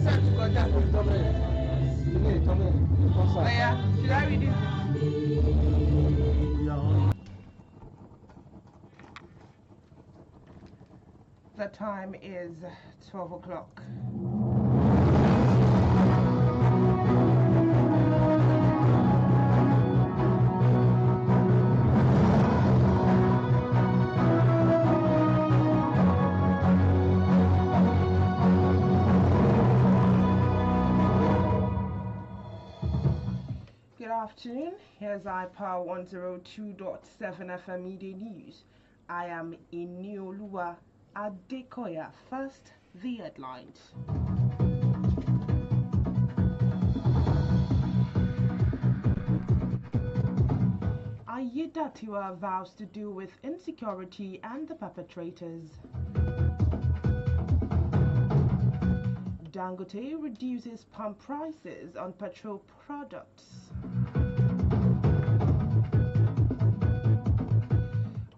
Should I read it? The time is 12 o'clock. Good afternoon. Here's iPower 102.7 FM Media News. I am Inioluwa Adekoya. First, the headlines. Adekoya vows to deal with insecurity and the perpetrators. Dangote reduces palm prices on petrol products.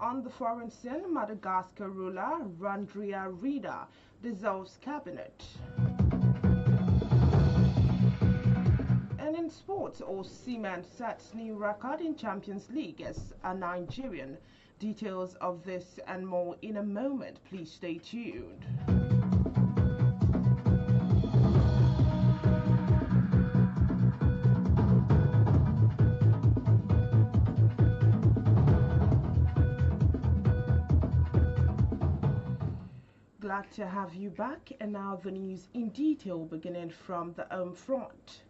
On the foreign scene, Madagascar ruler Randrianirina dissolves cabinet. And in sports, Osimhen sets new record in Champions League as a Nigerian. Details of this and more in a moment. Please stay tuned. Glad to have you back, and now the news in detail, beginning from the home front.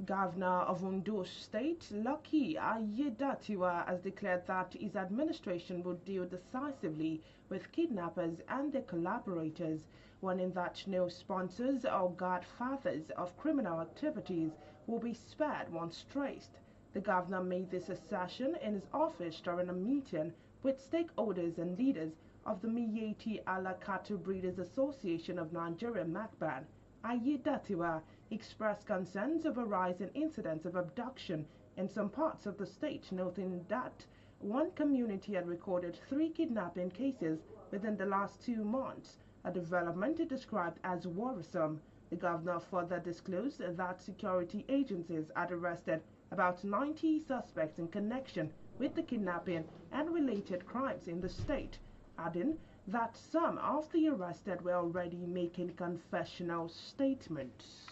Governor of Ondo State, Lucky Aiyedatiwa, has declared that his administration will deal decisively with kidnappers and their collaborators, warning that no sponsors or godfathers of criminal activities will be spared once traced. The governor made this assertion in his office during a meeting with stakeholders and leaders of the Miyetti Allah Cattle Breeders Association of Nigeria, MACBAN. Aiyedatiwa expressed concerns over rising incidents of abduction in some parts of the state, noting that one community had recorded 3 kidnapping cases within the last 2 months, a development described as worrisome. The governor further disclosed that security agencies had arrested about 90 suspects in connection with the kidnapping and related crimes in the state, adding that some of the arrested were already making confessional statements.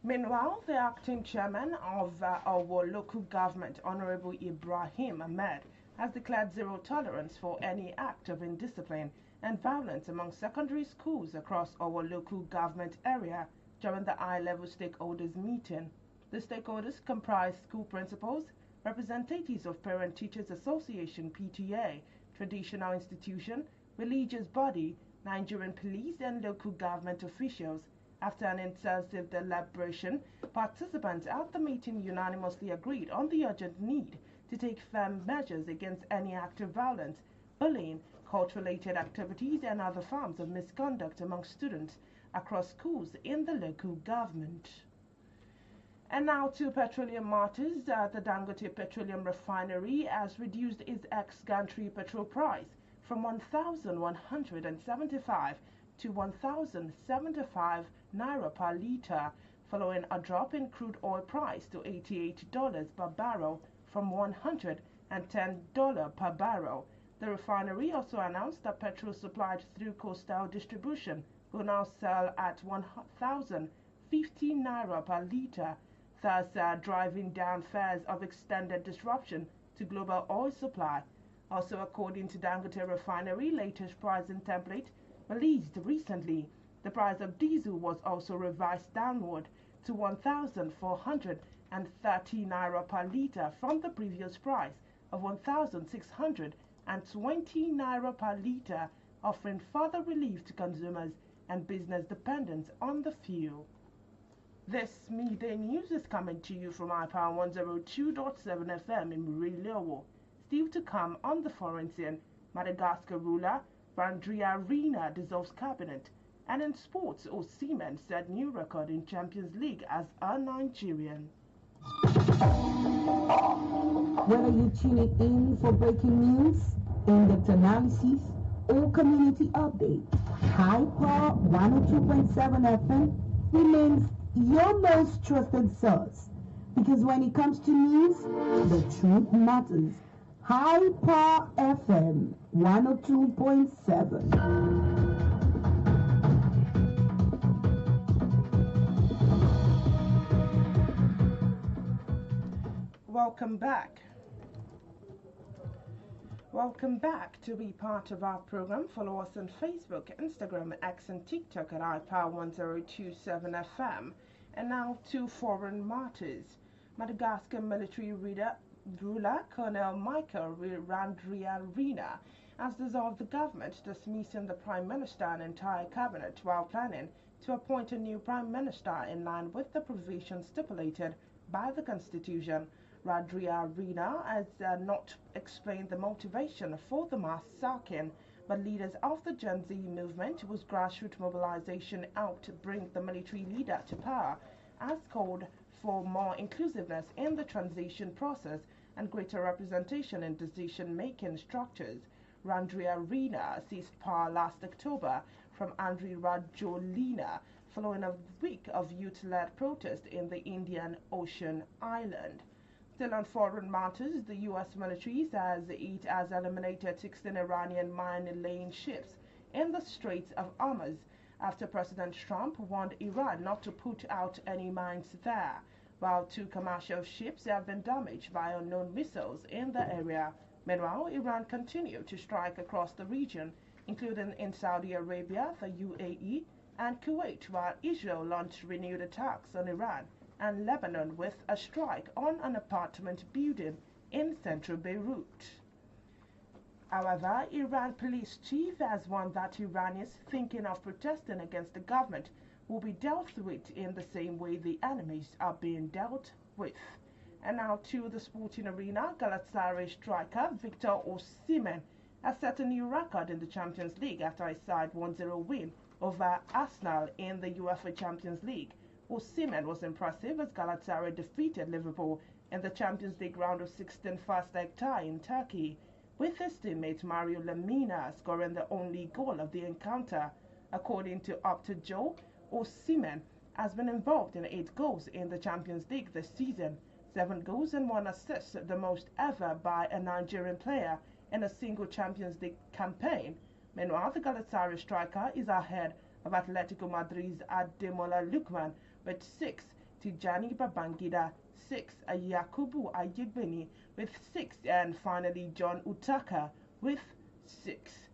Meanwhile, the acting chairman of our local government, Honorable Ibrahim Ahmed, has declared zero tolerance for any act of indiscipline and violence among secondary schools across our local government area during the high-level stakeholders meeting. The stakeholders comprise school principals, representatives of Parent Teachers Association (PTA), traditional institution, religious body, Nigerian police, and local government officials. After an intensive deliberation, participants at the meeting unanimously agreed on the urgent need to take firm measures against any act of violence, bullying, cult-related activities, and other forms of misconduct among students across schools in the local government. And now to petroleum matters. The Dangote Petroleum Refinery has reduced its ex-gantry petrol price from 1,175 to 1,075 naira per litre, following a drop in crude oil price to $88 per barrel from $110 per barrel. The refinery also announced that petrol supplied through coastal distribution will now sell at 1,050 naira per litre, thus driving down fears of extended disruption to global oil supply. Also, according to Dangote Refinery latest pricing template released recently, the price of diesel was also revised downward to 1,430 naira per litre from the previous price of 1,620 naira per litre, offering further relief to consumers and business dependents on the fuel. This midday news is coming to you from iPower 102.7 FM in Inioluwa. Still to come on the foreign scene, Madagascar ruler Randrianirina dissolves cabinet, and in sports, Osimhen set new record in Champions League as a Nigerian. Whether you're tuning in for breaking news, in-depth analysis, or community updates, Hyper 102.7 FM remains your most trusted source because when it comes to news, the truth matters. Hyper FM 102.7. Welcome back. Welcome back. To be part of our program, follow us on Facebook, Instagram, X, and TikTok at iPower1027 FM. And now to foreign matters. Madagascar military ruler Colonel Michael Randrianirina has dissolved the government, dismissing the Prime Minister and entire cabinet while planning to appoint a new Prime Minister in line with the provisions stipulated by the Constitution. Randrianirina has not explained the motivation for the mass sacking, but leaders of the Gen Z movement, whose grassroots mobilization out to bring the military leader to power, has called for more inclusiveness in the transition process and greater representation in decision-making structures. Randrianirina seized power last October from Andry Rajoelina following a week of youth-led protest in the Indian Ocean island. Still on foreign matters, the U.S. military says it has eliminated 16 Iranian mine-laying ships in the Straits of Hormuz after President Trump warned Iran not to put out any mines there, while 2 commercial ships have been damaged by unknown missiles in the area. Meanwhile, Iran continued to strike across the region, including in Saudi Arabia, the UAE, and Kuwait, while Israel launched renewed attacks on Iran and Lebanon with a strike on an apartment building in central Beirut. However, Iran police chief has warned that Iranians thinking of protesting against the government will be dealt with in the same way the enemies are being dealt with. And now to the sporting arena. Galatasaray striker Victor Osimhen has set a new record in the Champions League after a side 1-0 win over Arsenal in the UEFA Champions League. Osimhen was impressive as Galatasaray defeated Liverpool in the Champions League round of 16 first leg tie in Turkey, with his teammate Mario Lemina scoring the only goal of the encounter. According to Opta Joe, Osimhen has been involved in 8 goals in the Champions League this season, 7 goals and 1 assist, the most ever by a Nigerian player in a single Champions League campaign. Meanwhile, the Galatasaray striker is ahead of Atletico Madrid's Ademola Lookman with 6, Tijani Babangida 6, Yakubu Ayegbeni with 6, and finally John Utaka with 6.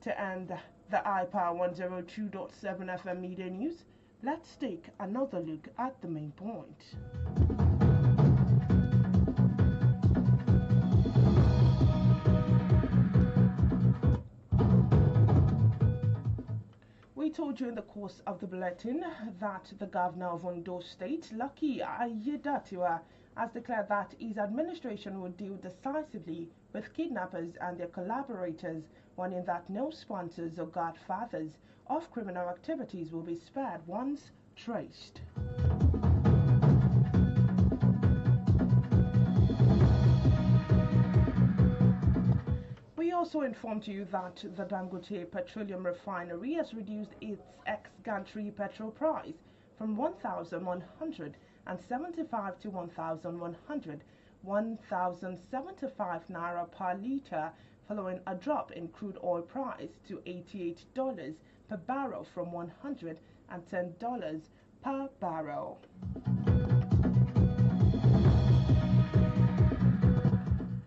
To end the iPower 102.7 FM Media News, let's take another look at the main point. We told you in the course of the bulletin that the governor of Ondo State, Lucky Aiyedatiwa, has declared that his administration will deal decisively with kidnappers and their collaborators, warning that no sponsors or godfathers of criminal activities will be spared once traced. We also informed you that the Dangote Petroleum Refinery has reduced its ex-gantry petrol price from 1,175 to 1,075 naira per litre, following a drop in crude oil price to $88 per barrel from $110 per barrel.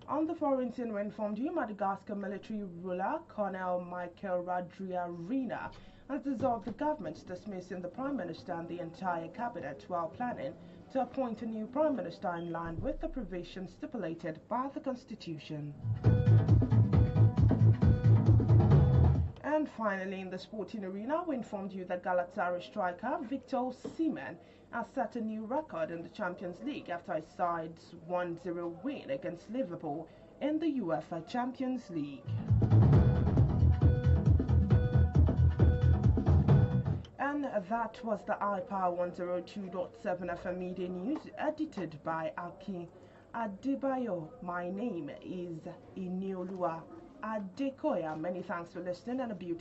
On the foreign scene, we informed you Madagascar military ruler Colonel Michael Randrianirina has dissolved the government, dismissing the Prime Minister and the entire cabinet while planning to appoint a new Prime Minister in line with the provisions stipulated by the Constitution. And finally, in the sporting arena, we informed you that Galatasaray striker Victor Osimhen has set a new record in the Champions League after his side's 1-0 win against Liverpool in the UEFA Champions League. And that was the iPower 102.7 FM Media News, edited by Aki Adebayo. My name is Inioluwa Adekoya. Many thanks for listening and a beautiful